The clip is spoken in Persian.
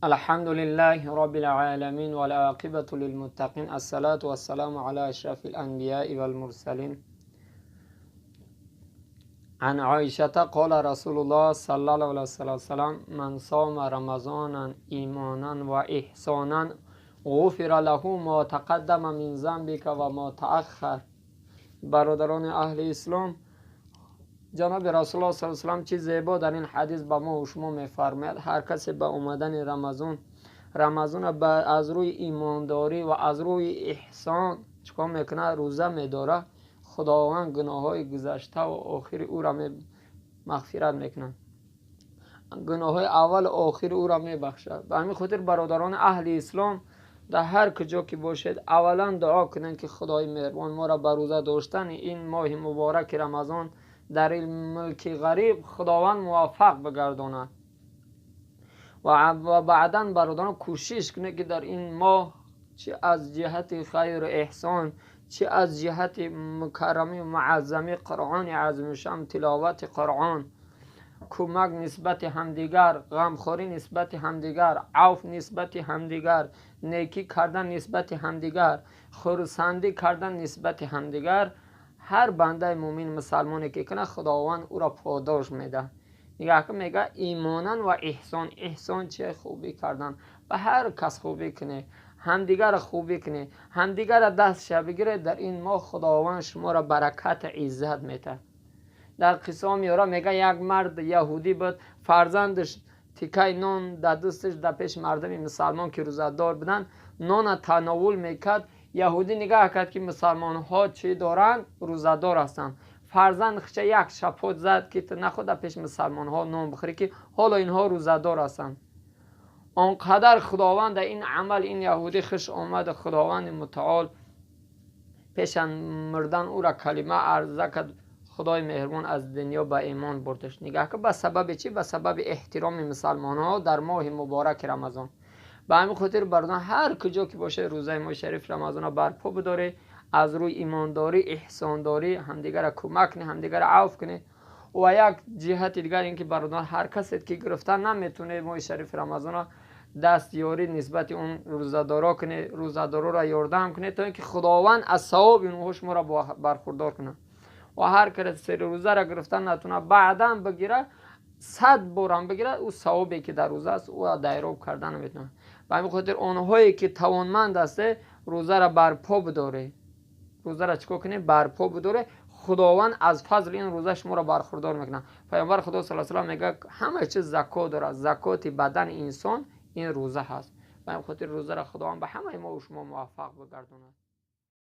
الحمد لله رب العالمين والعاقبة للمتقين الصلاة والسلام على أشرف الأنبياء والمرسلين عن عائشة قال رسول الله صلى الله عليه وسلم من صام رمضانا إيمانا وإحسانا غفر له ما تقدم من ذنبك وما تأخر. برادران اهل اسلام، جناب رسول الله صلی الله علیه و سلم چه زیبا در این حدیث به ما و شما می‌فرماید هر کسی به اومدن رمضان از روی ایمانداری و از روی احسان چیکار میکنه؟ روزه میداره، خداوند گناههای گذشته و آخر او را مغفرت میکنه، گناههای اول و آخر او را میبخشد. به همین خاطر برادران اهل اسلام در هر کجا که باشید اولا دعا کنند که خدای مهربان ما را به روزه داشتن این ماه مبارک رمضان در این ملک غریب خداوند موفق بگرداند و بعدا برادران کوشش کنه که در این ماه چه از جهت خیر و احسان، چه از جهت مکرمی و معظمی قرآن عظیم شان، تلاوت قرآن، کمک نسبت همدیگر، غمخوری نسبت همدیگر، عفو نسبت همدیگر، نیکی کردن نسبت همدیگر، خرسندی کردن نسبت همدیگر، هر بنده مومن مسلمانی که کنه خداوند او را پاداش میده. میگه ایمانا و احسان. احسان چه؟ خوبی کردن، به هر کس خوبی کنه، همدیگر خوبی کنه، همدیگر دست بگیره. در این ماه خداوند شما را برکت عزت میده. در قصه میاره میگه یک مرد یهودی بود، فرزندش تیکای نان در دستش در پیش مردم مسلمان که روزه‌دار بودن نان تناول میکرد. یهودی نگاه کرد که مسلمان ها چی دارن؟ روزه‌دار هستن. فرزند خشه یک شپوت زد که تو نخود در پیش مسلمان ها نان بخوری که حالا اینها روزه‌دار هستن. آنقدر خداوند این عمل این یهودی خوش آمد. خداوند متعال پیش مردن او را کلمه عرضه کرد، خدای مهربان از دنیا به ایمان بردش. نگاه که به سبب چی؟ به سبب احترام مسلمان ها در ماه مبارک رمضان. به همین خاطر برادران هر کجا که باشه روزه ماه شریف رمضان را برپا بداره، از روی ایمانداری، احسانداری همدیگر را کمک کنه، همدیگر را عفو کنه. و یک جهت دیگر این که برادران هر کسی که گرفتن نمیتونه ماه شریف رمضان را دستیاری نسبت اون روزه‌دارا کنه، روزه‌دارا را یاردم کنه تا اینکه خداوند از ثواب اونها شما را برخوردار کنه. و هر کسی روزه را گرفتن نتونه بعدا بگیره، 100 بار هم بگیره، او ثوابی که در روزه است او دریافت کردن میتونه. به همین خاطر اونهایی که توانمند است روزه را برپا بداره، روزه را چیکار کنه؟ برپا بداره. خداوند از فضل این روزه شما را برخوردار میکنه. پیامبر خدا صلی الله علیه و آله میگه همه چیز زکات داره، زکات بدن انسان این روزه هست. به همین خاطر روزه را خداوند به همه ما و شما موفق بگرداند.